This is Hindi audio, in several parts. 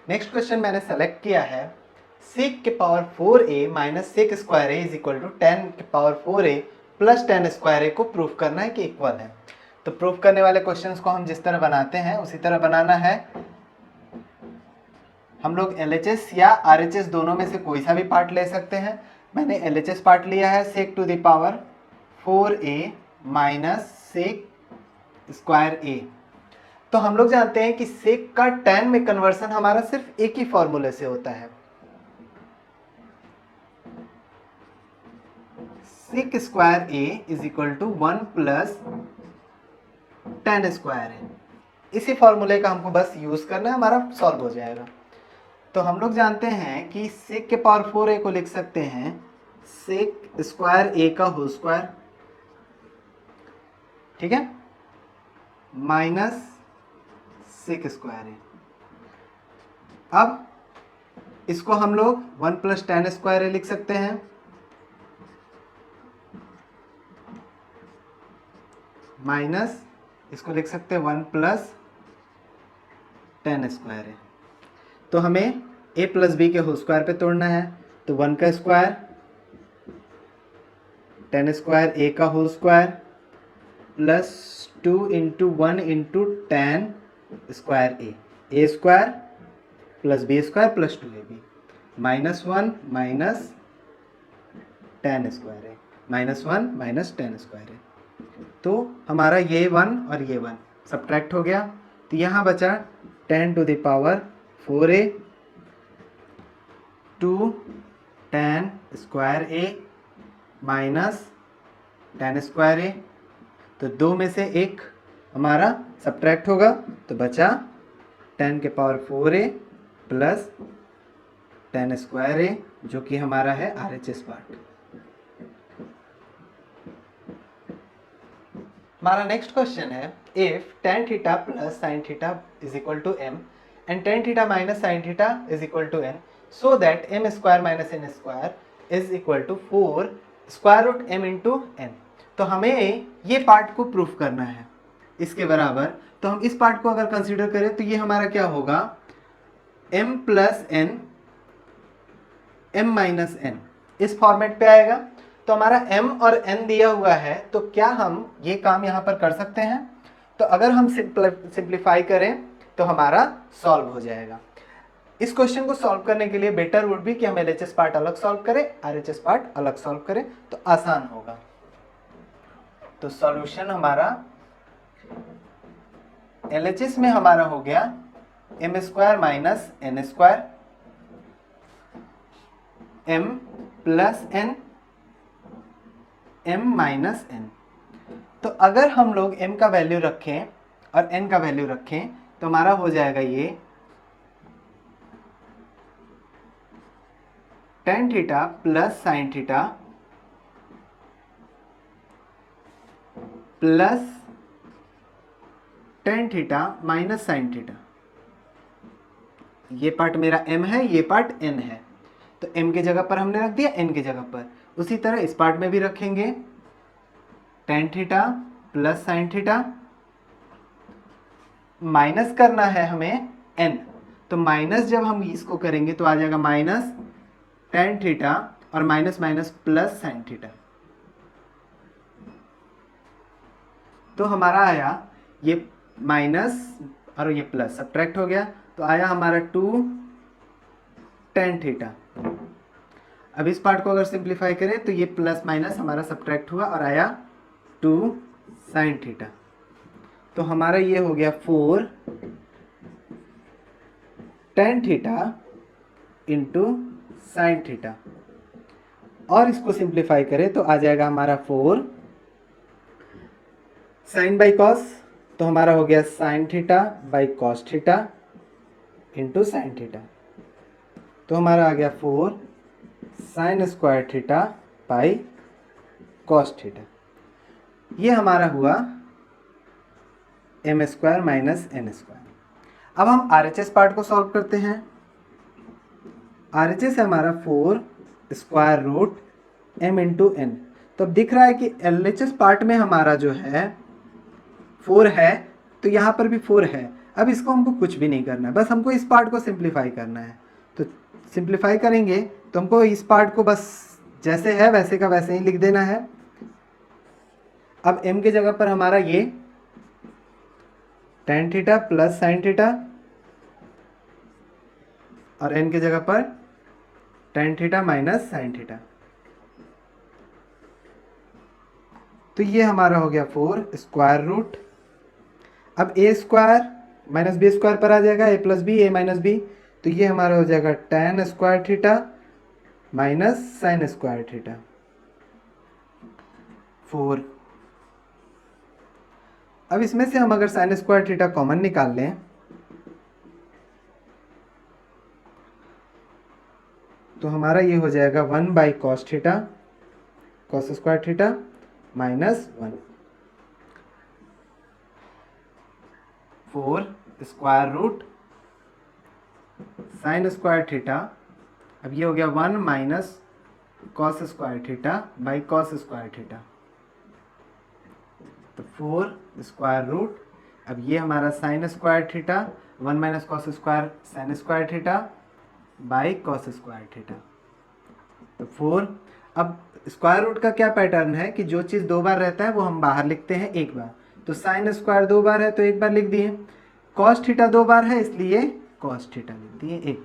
नेक्स्ट क्वेश्चन मैंने सेलेक्ट किया है sec के power 4a minus sec square a is equal to 10 के power 4a plus 10 square a को प्रूफ करना है कि इक्वल है। तो प्रूफ करने वाले क्वेश्चंस को हम जिस तरह बनाते हैं उसी तरह बनाना है। हम लोग LHS या RHS दोनों में से कोई सा भी पार्ट ले सकते हैं। मैंने LHS पार्ट लिया है sec to the power 4a minus sec square a। तो हम लोग जानते हैं कि sec का tan में कन्वर्सन हमारा सिर्फ एक ही फॉर्मूले से होता है, sec square a is equal to 1 plus tan square a। इसी फॉर्मूले का हमको बस यूज करना है, हमारा सॉल्व हो जाएगा। तो हम लोग जानते हैं कि sec के पावर 4a को लिख सकते हैं sec स्क्वायर a का होल स्क्वायर, ठीक है, माइनस sec स्क्वायर a। अब इसको हम लोग 1 प्लस tan स्क्वायर a लिख सकते हैं, माइनस इसको लिख सकते हैं 1 प्लस tan स्क्वायर a। तो हमें a प्लस बी के होल स्क्वायर पे तोड़ना है, तो 1 का स्क्वायर tan स्क्वायर a का whole square plus 2 into 1 into tan square a square plus b square plus 2ab minus 1 minus tan square a minus 1 minus tan square a। तो हमारा ये 1 और ये 1 सब्ट्रैक्ट हो गया, तो यहाँ बचा 10 to the power 4a 2 tan square a minus tan square a। तो दो में से एक हमारा सब्ट्रैक्ट होगा, तो बचा 10 के power 4a plus tan square a, जो कि हमारा है RHS पार्ट। हमारा नेक्स्ट क्वेश्चन है if tan theta plus sin theta is equal to m and tan theta minus sin theta is equal to n so that m square minus n square is equal to 4 square root m into n। तो हमें ये पार्ट को प्रूफ करना है इसके बराबर। तो हम इस पार्ट को अगर कंसीडर करें तो ये हमारा क्या होगा, m plus n m minus n, इस फॉर्मेट पे आएगा। तो हमारा m और n दिया हुआ है, तो क्या हम ये काम यहाँ पर कर सकते हैं? तो अगर हम सिंप्लीफाई करें तो हमारा सॉल्व हो जाएगा। इस क्वेश्चन को सॉल्व करने के लिए बेटर वुड भी कि हम LHS पार्ट अलग सॉल्व करें, RHS पार्ट अलग सॉल्व करें, तो आसान होगा। तो सॉल्यूशन हमारा LHS में हमारा हो गया m square minus n square m plus n m minus n। तो अगर हम लोग m का वैल्यू रखें और n का वैल्यू रखें तो हमारा हो जाएगा ये tan theta plus sin theta plus tan theta minus sin theta. ये पार्ट मेरा m है, ये पार्ट n है, तो m की जगह पर हमने रख दिया n की जगह पर। उसी तरह इस पार्ट में भी रखेंगे tan theta plus sin theta, minus करना है हमें n, तो माइनस जब हम इसको करेंगे तो आ जाएगा माइनस tan थीटा और minus minus plus sin theta. तो हमारा आया ये माइनस और ये प्लस सब्ट्रैक्ट हो गया, तो आया हमारा 2 tan थीटा। अब इस पार्ट को अगर सिंप्लीफाई करें तो ये प्लस माइनस हमारा सब्ट्रैक्ट हुआ और आया 2 sin थीटा। तो हमारा ये हो गया 4 tan theta into sin theta, और इसको सिंप्लीफाई करें तो आ जाएगा हमारा 4 sin बाई कॉस, तो हमारा हो गया sin theta by cos theta into sin theta. तो हमारा आ गया 4 sin square theta by cos theta. ये हमारा हुआ m square minus n square. अब हम RHS पार्ट को सॉल्व करते हैं। RHS है हमारा 4 square root m into n। तो अब दिख रहा है कि LHS पार्ट में हमारा जो है 4 है, तो यहाँ पर भी 4 है। अब इसको हमको कुछ भी नहीं करना है, बस हमको इस पार्ट को सिंप्लीफाई करना है। तो सिंप्लीफाई करेंगे तो हमको इस पार्ट को बस जैसे है वैसे का वैसे ही लिख देना है। अब m के जगह पर हमारा ये tan theta plus sine theta और n की जगह पर tan theta minus sine theta. तो ये हमारा हो गया 4 स्क्वायर रूट। अब a square minus B square पर आ जाएगा, a plus B, a minus B, तो ये हमारा हो जाएगा tan square theta minus sine square theta 4। अब इसमें से हम अगर साइन स्क्वायर थीटा कॉमन निकाल लें तो हमारा ये हो जाएगा 1 by cos theta, cos square theta minus 1, 4 square root sine square theta. अब ये हो गया 1 minus cos square theta by cos square theta, तो 4 स्क्वायर रूट। अब ये हमारा sine square theta, 1 minus cos square sine square theta by cos square theta, तो 4। अब स्क्वायर रूट का क्या पैटर्न है कि जो चीज़ 2 बार रहता है वो हम बाहर लिखते हैं 1 बार। तो साइन स्क्वायर 2 बार है तो 1 बार लिख दिए, कॉस थीटा 2 बार है इसलिए कॉस थीटा लिख दिए 1।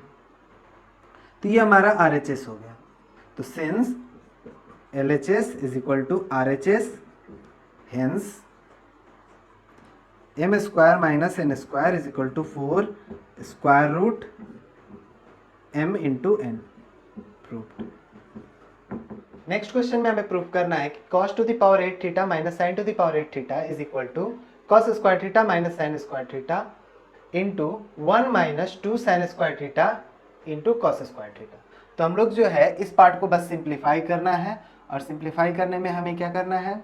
तो ये हमारा RHS हो गया। तो since LHS is equal to RHS, hence m square minus n square is equal to 4 square root m into n। Proved. Next question में हमें प्रूव करना है कि cos to the power 8 theta minus sine to the power 8 theta is equal to cos square theta minus sine square theta into 1 minus 2 sine square theta into cos square theta. तो हम लोग जो है इस पार्ट को बस सिंप्लीफाई करना है, और सिंप्लीफाई करने में हमें क्या करना है,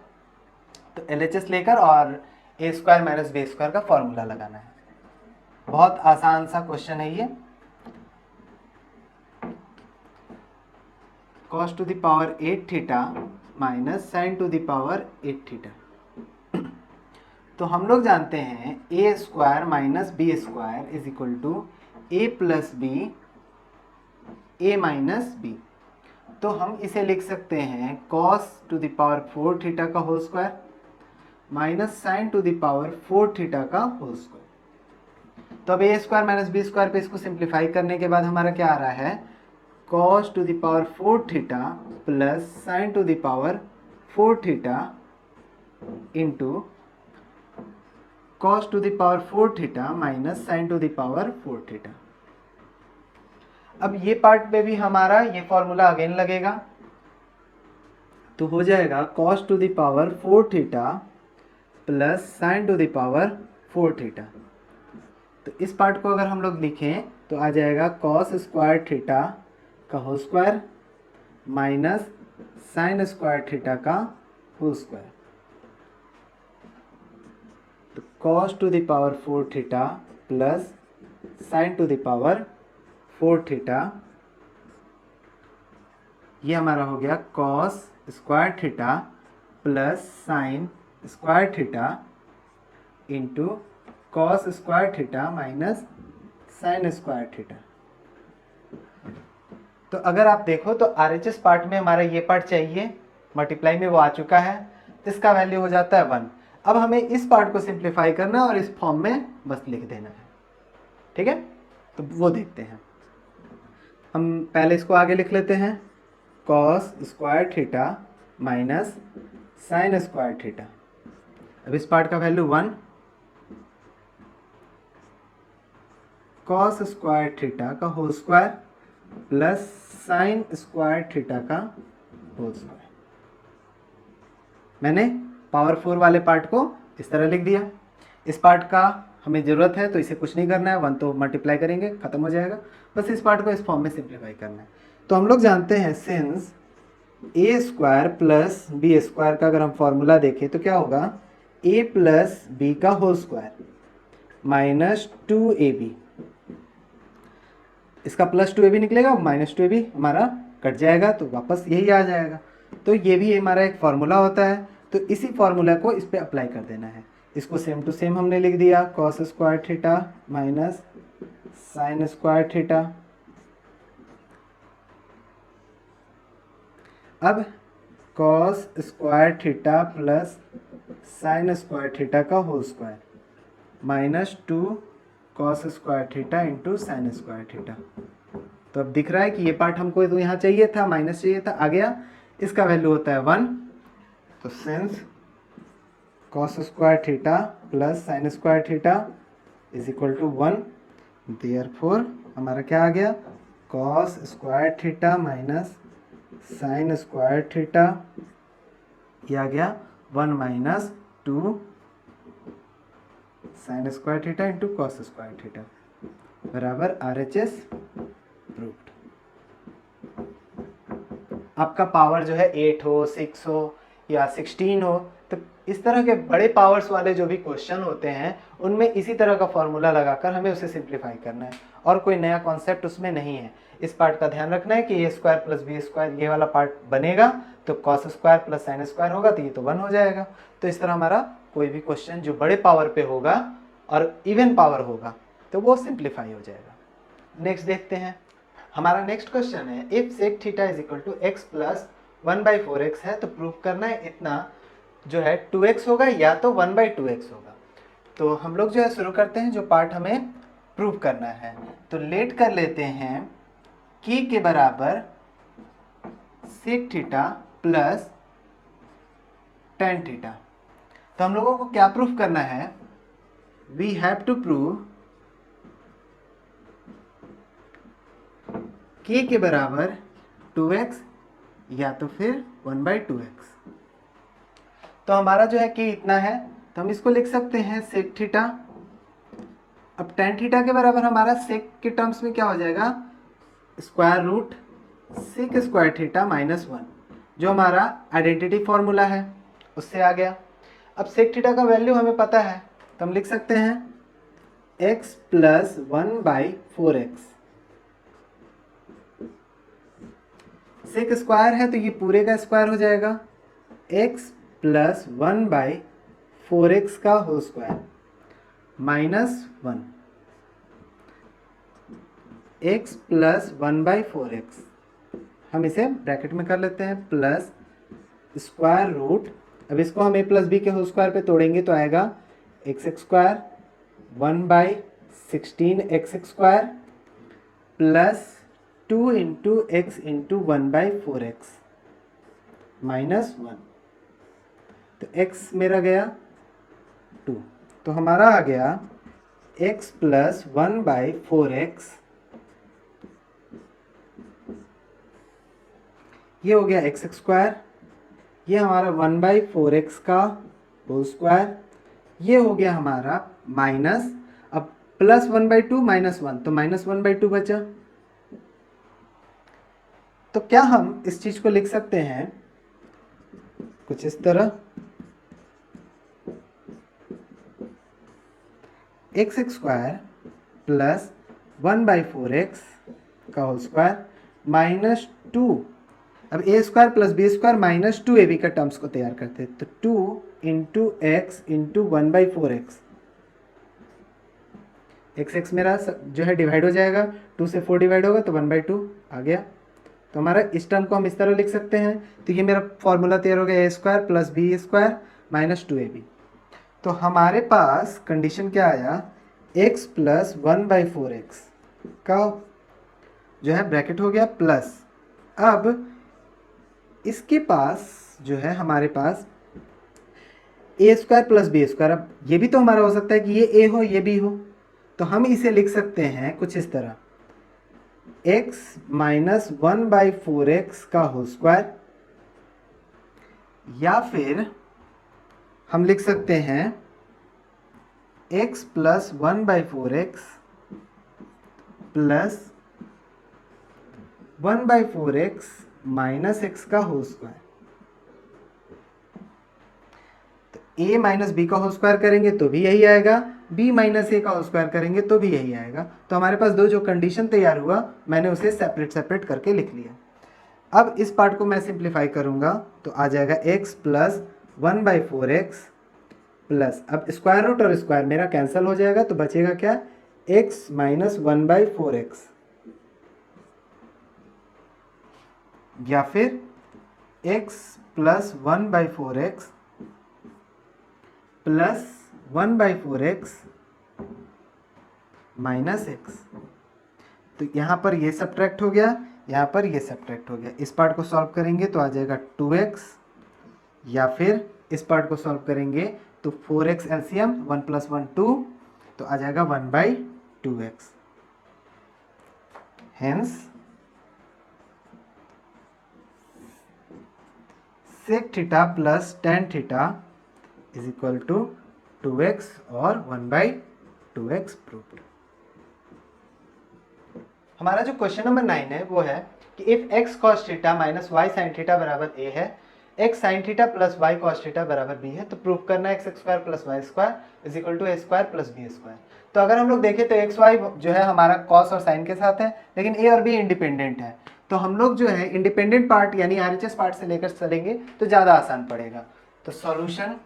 तो LHS लेकर और a square minus B square का फॉर्मूला लगाना है। बहुत आसान सा क्वेश्चन है ये। cos to the power 8 theta minus sine to the power 8 theta. तो हम लोग जानते हैं a square minus B square is equal to a plus B a minus B. तो हम इसे लिख सकते हैं cos to the power 4 theta का whole square minus sine to the power 4 theta का होल स्क्वायर। तो अब a square minus B square पे इसको सिंप्लीफाई करने के बाद हमारा क्या आ रहा है, cos to the power 4 theta plus sine to the power 4 theta into cos to the power 4 theta minus sine to the power 4 theta. अब ये पार्ट पे भी हमारा ये फॉर्मूला अगेन लगेगा, तो हो जाएगा cos to the power 4 theta plus sine to the power 4 theta. तो इस पार्ट को अगर हम लोग लिखें तो आ जाएगा cos स्क्वायर थीटा का whole square minus sine square theta का होल स्क्वायर। तो cos to the power 4 theta plus sine to the power 4 theta, ये हमारा हो गया cos square theta plus sine square theta into cos square theta minus sine square theta. तो अगर आप देखो तो RHS पार्ट में हमारा ये पार्ट चाहिए, मल्टीप्लाई में वो आ चुका है, इसका वैल्यू हो जाता है 1। अब हमें इस पार्ट को सिंप्लीफाई करना है और इस फॉर्म में बस लिख देना है, ठीक है। तो वो देखते हैं, हम पहले इसको आगे लिख लेते हैं, cos square theta minus sine square theta. अब इस पार्ट का वैल्यू 1, कॉस स्क्वायर थीटा का whole square plus sine square theta का होल स्क्वायर। मैंने पावर 4 वाले पार्ट को इस तरह लिख दिया। इस पार्ट का हमें ज़रूरत है तो इसे कुछ नहीं करना है, 1 तो मल्टीप्लाई करेंगे ख़त्म हो जाएगा, बस इस पार्ट को इस फॉर्म में सिंप्लीफाई करना है। तो हम लोग जानते हैं since a square plus b square का अगर हम फॉर्मूला देखें तो क्या होगा, a प्लस बी का होल स्क्वायर माइनस 2ab। इसका प्लस 2ab निकलेगा, माइनस 2ab हमारा कट जाएगा तो वापस यही आ जाएगा। तो ये भी हमारा एक फार्मूला होता है, तो इसी फार्मूला को इस पर अप्लाई कर देना है। इसको सेम टू सेम हमने लिख दिया, cos square theta minus sine square theta. अब cos square theta plus sine square theta का whole square minus 2 cos square theta into sine square theta. तो अब दिख रहा है कि ये पार्ट हमको तो यहाँ चाहिए था, माइनस चाहिए था, आ गया। इसका वैल्यू होता है 1। तो since cos square theta plus sine square theta is equal to 1, therefore हमारा क्या आ गया, cos square theta minus sine square theta, ये आ गया 1 minus 2 sine square theta into cos square theta बराबर RHS प्रूव्ड। आपका पावर जो है 8 हो, 6 हो या 16 हो, तो इस तरह के बड़े पावर्स वाले जो भी क्वेश्चन होते हैं उनमें इसी तरह का फॉर्मूला लगाकर हमें उसे सिंप्लीफाई करना है, और कोई नया कॉन्सेप्ट उसमें नहीं है। इस पार्ट का ध्यान रखना है कि ए स्क्वायर प्लस बी स्क्वायर ये वाला पार्ट बनेगा, तो cos square plus sine square होगा तो ये तो 1 हो जाएगा। तो इस तरह हमारा कोई भी क्वेश्चन जो बड़े पावर पे होगा और इवन पावर होगा तो वो सिंप्लीफाई हो जाएगा। नेक्स्ट देखते हैं, हमारा नेक्स्ट क्वेश्चन है, if sec theta is equal to x plus 1/4x है, तो प्रूव करना है इतना जो है 2x होगा या तो 1/2x होगा। तो हम लोग जो है शुरू करते हैं जो पार्ट हमें प्रूव करना है। तो लेट कर लेते हैं की के बराबर sec theta plus tan theta. तो हम लोगों को क्या प्रूफ करना है, we have to prove k के बराबर 2x या तो फिर 1/2x। तो हमारा जो है k इतना है, तो हम इसको लिख सकते हैं सेक थीटा। अब टेन थीटा के बराबर हमारा सेक के टर्म्स में क्या हो जाएगा, square root sec square theta minus 1, जो हमारा आइडेंटिटी फॉर्मूला है उससे आ गया। अब सेक थीटा का वैल्यू हमें पता है, तो हम लिख सकते हैं x plus 1/4x। Sec square है तो ये पूरे का स्क्वायर हो जाएगा, x प्लस 1/4x का whole square minus 1, x plus 1/4x, हम इसे ब्रैकेट में कर लेते हैं, प्लस स्क्वायर रूट, अब इसको हम a प्लस बी के होल स्क्वायर पे तोड़ेंगे तो आएगा x square 1/16x square plus 2 into x into 1/4x minus 1। तो x मेरा गया 2, तो हमारा आ गया x प्लस 1/4x, ये हो गया x स्क्वायर, ये हमारा 1/4x का होल स्क्वायर, ये हो गया हमारा माइनस, अब प्लस 1/2 माइनस 1, तो माइनस 1/2 बचा। तो क्या हम इस चीज को लिख सकते हैं कुछ इस तरह, x स्क्वायर प्लस 1/4x का होल स्क्वायर माइनस 2, अब a square plus b square minus 2ab का टर्म्स को तैयार करते हैं, तो 2 into x into 1/4x, x मेरा जो है डिवाइड हो जाएगा, 2 से 4 डिवाइड होगा तो 1/2 आ गया। तो हमारा इस टर्म को हम इस तरह लिख सकते हैं, तो ये मेरा फॉर्मूला तैयार हो गया, a square plus b square minus 2ab। तो हमारे पास कंडीशन क्या आया, x प्लस 1/4x का जो है ब्रैकेट हो गया प्लस, अब इसके पास जो है हमारे पास a square plus b square, अब ये भी तो हमारा हो सकता है कि ये a हो ये b हो, तो हम इसे लिख सकते हैं कुछ इस तरह, x माइनस 1/4x का होल स्क्वायर, या फिर हम लिख सकते हैं x plus 1/4x plus 1/4x minus x का होल स्क्वायर। तो a माइनस बी का होल स्क्वायर करेंगे तो भी यही आएगा, b माइनस a का होल स्क्वायर करेंगे तो भी यही आएगा। तो हमारे पास दो जो कंडीशन तैयार हुआ मैंने उसे सेपरेट करके लिख लिया। अब इस पार्ट को मैं सिंप्लीफाई करूंगा तो आ जाएगा x प्लस 1/4x प्लस, अब स्क्वायर रूट और स्क्वायर मेरा कैंसिल हो जाएगा तो बचेगा क्या, x माइनस 1/4x, या फिर x plus 1/4x plus 1/4x minus x। तो यहाँ पर ये सब्ट्रैक्ट हो गया, यहाँ पर ये सब्ट्रैक्ट हो गया। इस पार्ट को सॉल्व करेंगे तो आ जाएगा 2x, या फिर इस पार्ट को सॉल्व करेंगे तो 4x एलसीएम, 1 + 1 2, तो आ जाएगा 1/2x। Hence sec theta plus tan theta is equal to 2x और 1/2x प्रूव्ड। हमारा जो क्वेश्चन नंबर 9 है वो है कि if x cos theta minus y sin theta बराबर a है, x sin theta plus y cos theta बराबर b है, तो प्रूव करना है x square plus y square is equal to a square plus b square. तो अगर हम लोग देखें तो x y जो है हमारा cos और sin के साथ है, लेकिन a और b इंडिपेंडेंट है। तो हम लोग जो है इंडिपेंडेंट पार्ट यानी RHS पार्ट से लेकर चलेंगे तो ज़्यादा आसान पड़ेगा। तो सॉल्यूशन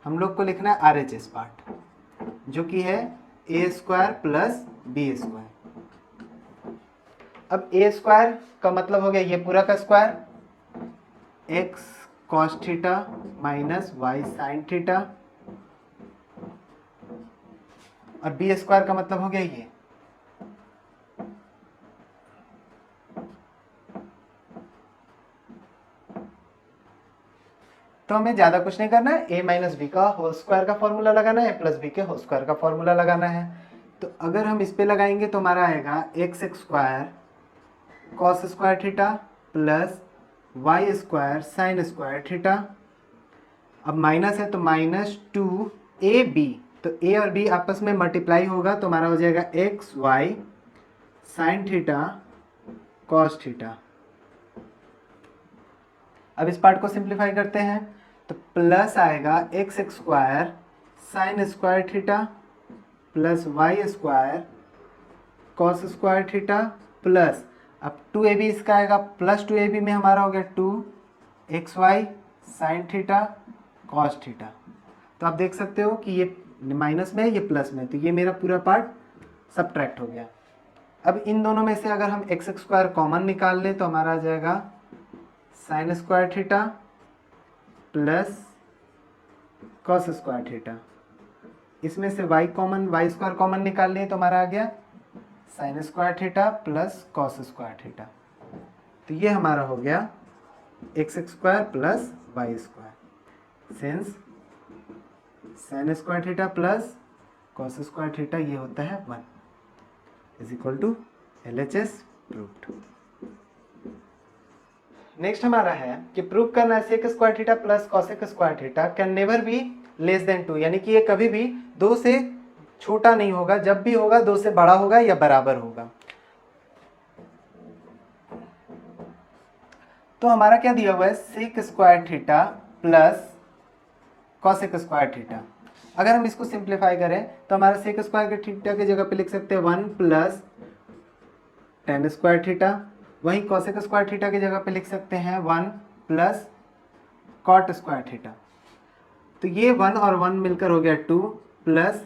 हम लोग को लिखना है RHS पार्ट, जो कि है a square plus b square. अब a स्क्वायर का मतलब हो गया ये पूरा का square, x cos theta minus y sin theta, और b स्क्वायर का मतलब हो गया ये। तो हमें ज्यादा कुछ नहीं करना है, a माइनस बी का होल स्क्वायर का फॉर्मूला लगाना है, प्लस बी के होल स्क्वायर का फॉर्मूला लगाना है। तो अगर हम इस पे लगाएंगे तो हमारा आएगा x square cos square theta plus y square sine square theta. अब माइनस है तो माइनस 2ab, तो a और b आपस में मल्टीप्लाई होगा तो हमारा हो जाएगा x y sine theta cos theta. अब इस पार्ट को सिंप्लीफाई करते हैं तो प्लस आएगा x square sine square theta plus y square cos square theta plus, अब 2ab इसका आएगा प्लस 2ab में हमारा हो गया 2xy sign theta cos theta. तो आप देख सकते हो कि ये माइनस में है, ये प्लस में, तो ये मेरा पूरा पार्ट सब्ट्रैक्ट हो गया। अब इन दोनों में से अगर हम एक्स स्क्वायर कॉमन निकाल लें तो हमारा आ जाएगा sign square theta plus cos square theta. इसमें से वाई स्क्वायर कॉमन निकाल लें तो हमारा आ गया sine square theta plus cos square theta. तो ये हमारा हो गया x square plus y square. Since sine square theta plus cos square theta ये होता है 1 is equal to LHS proved. Next हमारा है कि प्रूव करना है sec square theta plus cosec square theta can never be less than 2, यानी कि ये कभी भी 2 से छोटा नहीं होगा, जब भी होगा 2 से बड़ा होगा या बराबर होगा। तो हमारा क्या दिया हुआ है, sec square theta plus cosec square theta. अगर हम इसको सिंप्लीफाई करें तो हमारा सेक स्क्वायर थीटा की जगह पे लिख सकते हैं 1 प्लस tan स्क्वायर थीटा, वहीं कॉसेक स्क्वायर थीटा की जगह पे लिख सकते हैं 1 प्लस कॉट स्क्वायर थीटा। तो ये 1 और 1 मिलकर हो गया 2 plus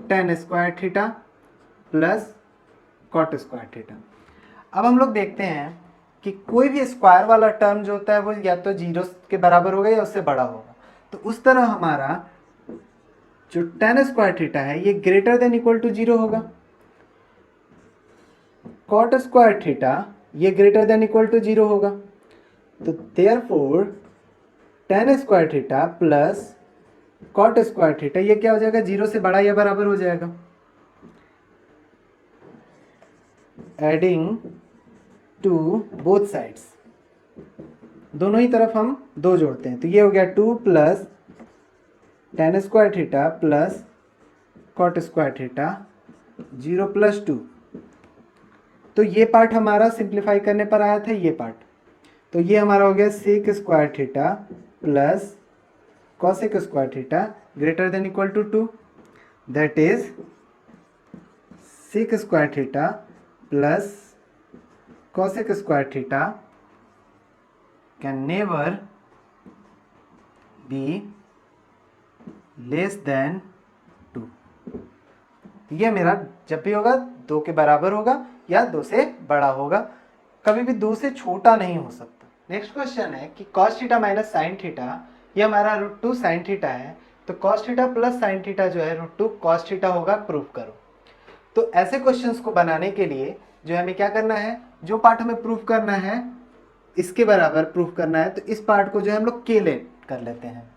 tan square theta plus cot square theta. अब हम लोग देखते हैं कि कोई भी स्क्वायर वाला टर्म जो होता है वो या तो 0 के बराबर होगा या उससे बड़ा होगा। तो उस तरह हमारा जो tan स्क्वायर थीटा है ये ग्रेटर देन इक्वल टू 0 होगा, कॉट स्क्वायर थीटा ये ग्रेटर देन इक्वल टू 0 होगा। तो therefore tan square theta plus cot square theta ये क्या हो जाएगा, 0 से बड़ा या बराबर हो जाएगा। एडिंग टू बोथ साइड्स, दोनों ही तरफ हम 2 जोड़ते हैं तो ये हो गया 2 plus tan square theta plus cot square theta 0 plus 2। तो ये पार्ट हमारा सिंप्लीफाई करने पर आया था ये पार्ट, तो ये हमारा हो गया sec square theta plus cosec square theta greater than equal to 2, that is sec square theta plus cosec square theta can never be less than 2। ये मेरा जब भी होगा 2 के बराबर होगा या 2 से बड़ा होगा, कभी भी 2 से छोटा नहीं हो सकता। नेक्स्ट क्वेश्चन है कि cos theta minus sine theta, ये हमारा √2 साइन थीटा है, तो cos theta plus sine theta जो है √2 cos थीटा होगा, प्रूव करो। तो ऐसे क्वेश्चंस को बनाने के लिए जो हमें क्या करना है, जो पार्ट हमें प्रूव करना है इसके बराबर प्रूव करना है, तो इस पार्ट को जो है हम लोग के ले कर लेते हैं,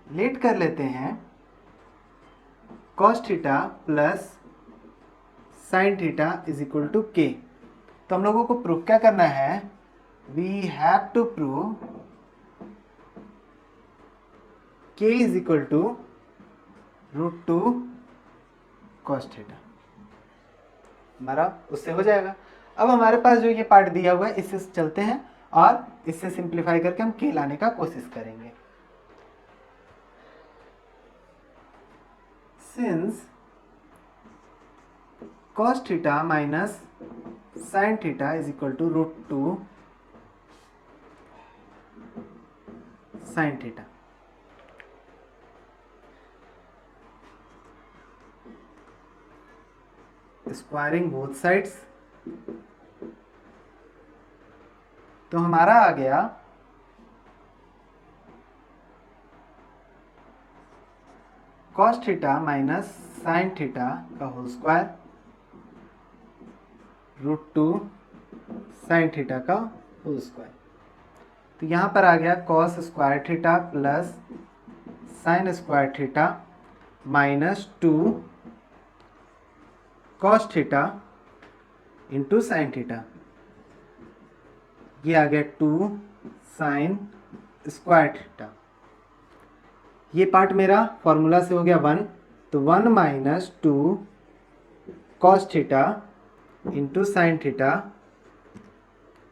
लेट कर लेते हैं cos theta plus sine theta is equal to K. तो हम लोगों को प्रूव क्या करना है, we have to prove k is equal to √2 cos theta, हमारा उससे हो जाएगा। अब हमारे पास जो ये पार्ट दिया हुआ है इससे चलते हैं और इससे सिंप्लीफाई करके हम k लाने का कोशिश करेंगे। Since cos theta minus sine theta is equal to √2 sine theta, squaring both sides, तो हमारा आ गया cos theta minus sine theta का होल स्क्वायर √2 साइन थीटा का होल स्क्वायर। तो यहाँ पर आ गया cos square theta plus sine square theta minus 2 cos theta into sine theta, ये आ गया 2 साइन स्क्वायर थीटा। ये पार्ट मेरा फॉर्मूला से हो गया 1, तो 1 minus 2 cos theta into sine theta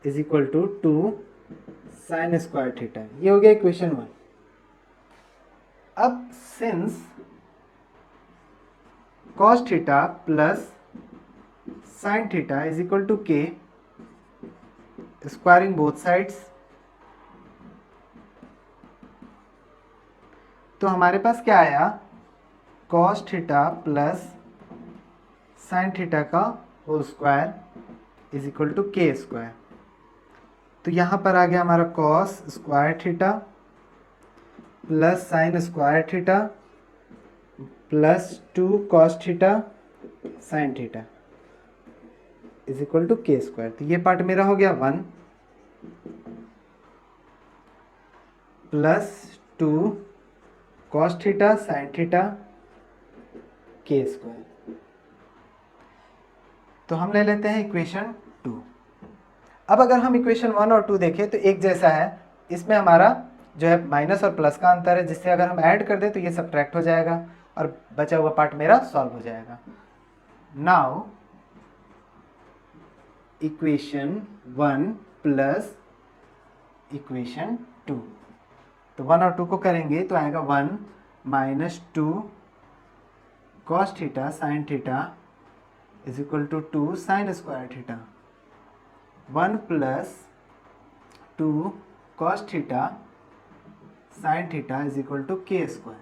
is equal to 2 sine square theta, ये हो गया इक्वेशन 1। अब since cos theta plus sine theta is equal to K, squaring both sides, तो हमारे पास क्या आया, cos theta plus sine theta का whole square is equal to K square. तो यहाँ पर आ गया हमारा cos square theta plus sine square theta plus 2 cos theta sine theta is equal to K square. तो ये पार्ट मेरा हो गया 1 plus 2 cos theta sine theta K square. तो हम ले लेते हैं इक्वेशन 2। अब अगर हम इक्वेशन 1 और 2 देखें तो एक जैसा है, इसमें हमारा जो है माइनस और प्लस का अंतर है, जिससे अगर हम ऐड कर दें तो ये सब्ट्रैक्ट हो जाएगा और बचा हुआ पार्ट मेरा सॉल्व हो जाएगा। नाउ इक्वेशन 1 प्लस इक्वेशन 2, तो 1 और 2 को करेंगे तो आएगा 1 minus 2 cos theta sine theta is equal to 2 sine square theta, 1 plus 2 cos theta sine theta is equal to K square.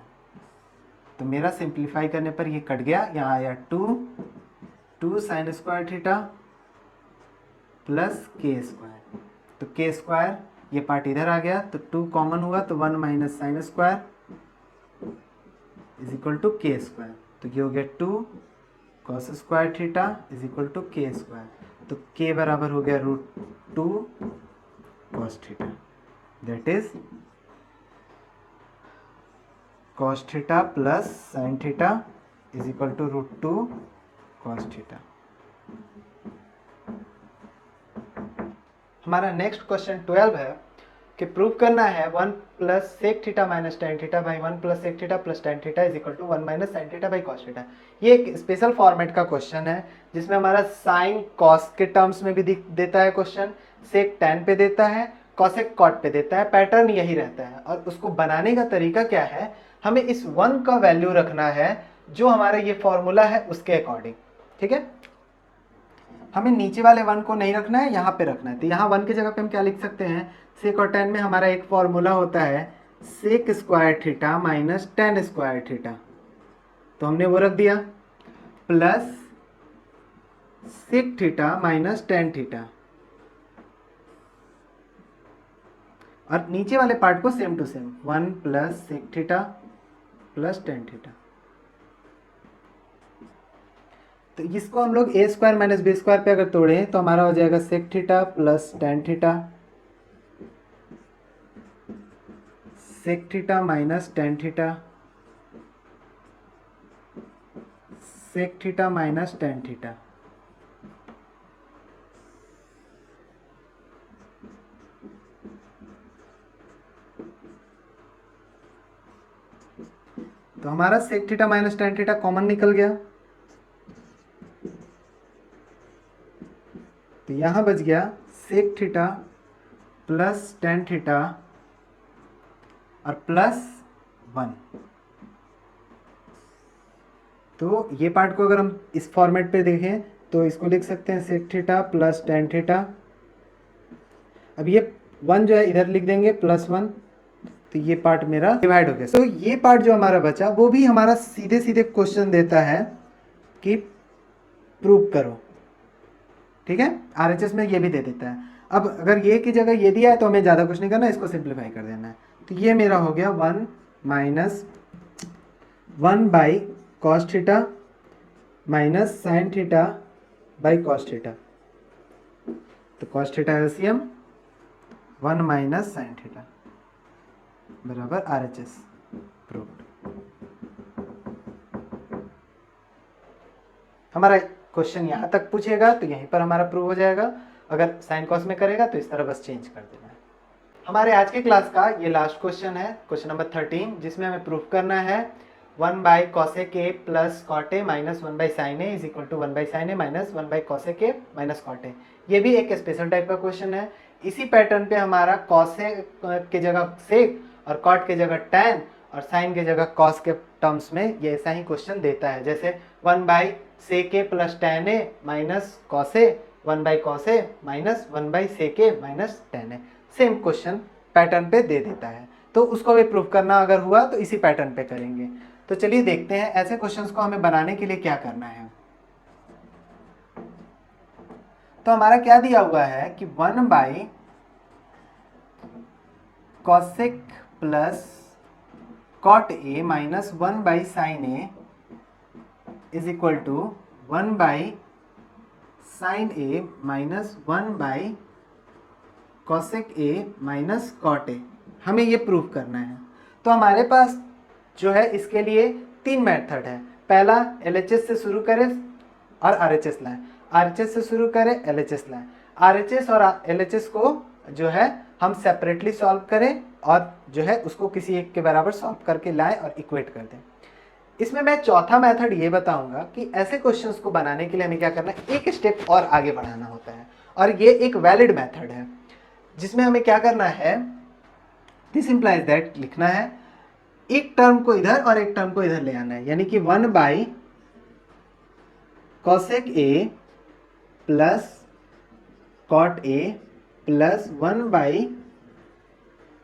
तो मेरा सिंप्लीफाई करने पर ये कट गया, यहाँ आया 2 साइन स्क्वायर थीटा प्लस के स्क्वायर, तो के स्क्वायर ये पार्ट इधर आ गया तो 2 कॉमन हुआ तो 1 minus sine square is equal to K square. तो ये हो गया 2 cos square theta is equal to K square, तो के बराबर हो गया √2 cos theta, that is cos theta plus sine theta is equal to √2 cos theta. हमारा नेक्स्ट क्वेश्चन 12 है कि प्रूव करना है 1 plus sec theta minus tan theta by 1 plus sec theta plus tan theta is equal to 1 minus sine theta by cos theta. ये एक स्पेशल फॉर्मेट का क्वेश्चन है जिसमें हमारा साइन कॉस के टर्म्स में भी देता है क्वेश्चन, सेक टेन पे देता है, कॉसेक कॉट पे देता है, पैटर्न यही रहता है। और उसको बनाने का तरीका क्या है, हमें इस 1 का वैल्यू रखना है जो हमारा ये फॉर्मूला है उसके अकॉर्डिंग, ठीक है। हमें नीचे वाले 1 को नहीं रखना है, यहाँ पे रखना है। तो यहाँ 1 की जगह पे हम क्या लिख सकते हैं, सेक और tan में हमारा एक फॉर्मूला होता है sec square theta minus tan square theta, तो हमने वो रख दिया, plus sec theta minus tan theta, और नीचे वाले पार्ट को same to same 1 plus sec theta plus tan theta. तो इसको हम लोग A square minus B square पे अगर तोड़ें तो हमारा हो जाएगा sec theta plus tan theta, sec theta minus tan theta, sec theta minus tan theta. तो हमारा सेक theta minus tan theta common निकल गया, तो यहां बच गया sec theta plus tan theta और प्लस 1। तो ये पार्ट को अगर हम इस फॉर्मेट पे देखें तो इसको लिख सकते हैं sec theta plus tan theta. अब ये 1 जो है इधर लिख देंगे प्लस 1, तो ये पार्ट मेरा डिवाइड हो गया। तो ये पार्ट जो हमारा बचा वो भी हमारा सीधे सीधे क्वेश्चन देता है कि प्रूव करो, ठीक है। आरएचएस में ये भी दे देता है। अब अगर ये की जगह ये दिया है तो हमें ज़्यादा कुछ नहीं करना, इसको सिंप्लीफाई कर देना है। तो ये मेरा हो गया 1 minus 1 by cos theta minus sine theta by cos theta. तो cos theta LCM 1 minus sine theta बराबर आरएचएस प्रूव्ड। हमारा क्वेश्चन यहाँ तक पूछेगा तो यहीं पर हमारा प्रूव हो जाएगा। अगर साइन कॉस में करेगा तो इस तरह बस चेंज कर देना है। हमारे आज के क्लास का ये लास्ट क्वेश्चन है, क्वेश्चन नंबर 13, जिसमें हमें प्रूफ करना है 1 by cosec A plus cot A minus 1 by sine A is equal to 1 by sine A minus 1 by cosec A minus cot A. ये भी एक स्पेशल टाइप का क्वेश्चन है। इसी पैटर्न पे हमारा कॉसेक के जगह सेक और कॉट के जगह टैन और साइन के जगह कॉस के टर्म्स में ये ऐसा ही क्वेश्चन देता है। जैसे 1 by sec A plus tan A minus cos A, 1 by cos A minus 1 by sec A minus tan A. Same question pattern पे दे देता है, तो उसको भी प्रूफ करना अगर हुआ तो इसी पैटर्न पे करेंगे। तो चलिए देखते हैं ऐसे क्वेश्चंस को हमें बनाने के लिए क्या करना है। तो हमारा क्या दिया हुआ है कि 1 by cosec plus cot A minus 1 by sine A is equal to 1 by sine A minus 1 by cosec A minus cot A. हमें ये प्रूव करना है। तो हमारे पास जो है इसके लिए 3 मेथड है। पहला एलएचएस से शुरू करें और आरएचएस लाएं, आरएचएस से शुरू करें एलएचएस लाएं। आरएचएस और एलएचएस को जो है हम सेपरेटली सॉल्व करें और जो है उसको किसी एक के बराबर सॉल्व करके लाएं और इक्वेट कर दें। इसमें मैं चौथा मेथड ये बताऊंगा कि ऐसे क्वेश्चंस को बनाने के लिए हमें क्या करना है, एक स्टेप और आगे बढ़ाना होता है, और ये एक वैलिड मेथड है जिसमें हमें क्या करना है, दिस इंप्लाइज दैट लिखना है एक टर्म को इधर और एक टर्म को इधर ले आना है। यानी कि 1 by cosec A plus cot A plus 1 by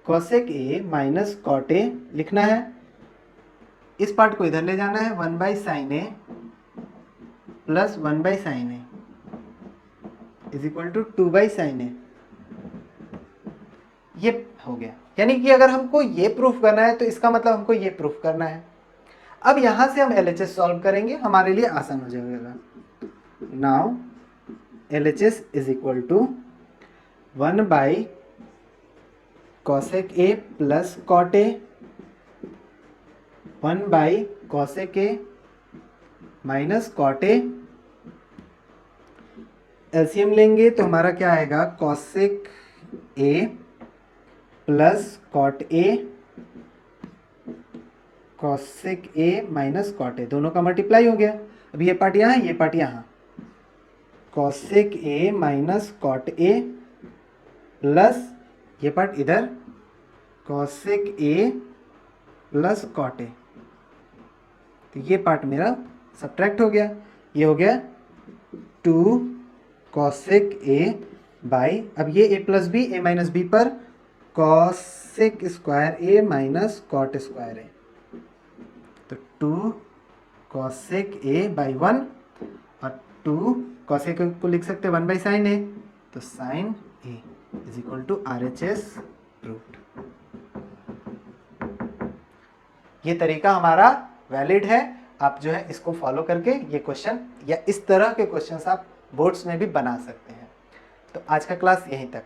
cosec A minus cot A लिखना है। इस पार्ट को इधर ले जाना है 1 by sine A plus 1 by sine A is equal to 2 by sine A. ये हो गया। यानी कि अगर हमको ये प्रूफ करना है तो इसका मतलब हमको ये प्रूफ करना है। अब यहां से हम LHS सॉल्व करेंगे, हमारे लिए आसान हो जाएगा। Now LHS is equal to 1 by cosec A plus cot A 1 by cosec A minus cot A. LCM लेंगे तो हमारा क्या आएगा, cosec A plus cot A, cosec A minus cot A, दोनों का मल्टीप्लाई हो गया। अब ये पार्ट यहाँ, ये पार्ट यहाँ, cosec A minus cot A plus ये पार्ट इधर cosec A plus cot A. तो ये पार्ट मेरा सब्ट्रैक्ट हो गया। ये हो गया 2 कॉसेक ए बाई, अब ये ए प्लस बी ए माइनस बी पर कॉसेक स्क्वायर ए माइनस कॉट स्क्वायर ए, तो 2 कॉसेक ए बाई 1 और 2 कॉसेक को लिख सकते 1 बाई साइन ए, तो sine A is equal to RHS root. ये तरीका हमारा वैलिड है। आप जो है इसको फॉलो करके ये क्वेश्चन या इस तरह के क्वेश्चंस आप बोर्ड्स में भी बना सकते हैं। तो आज का क्लास यहीं तक।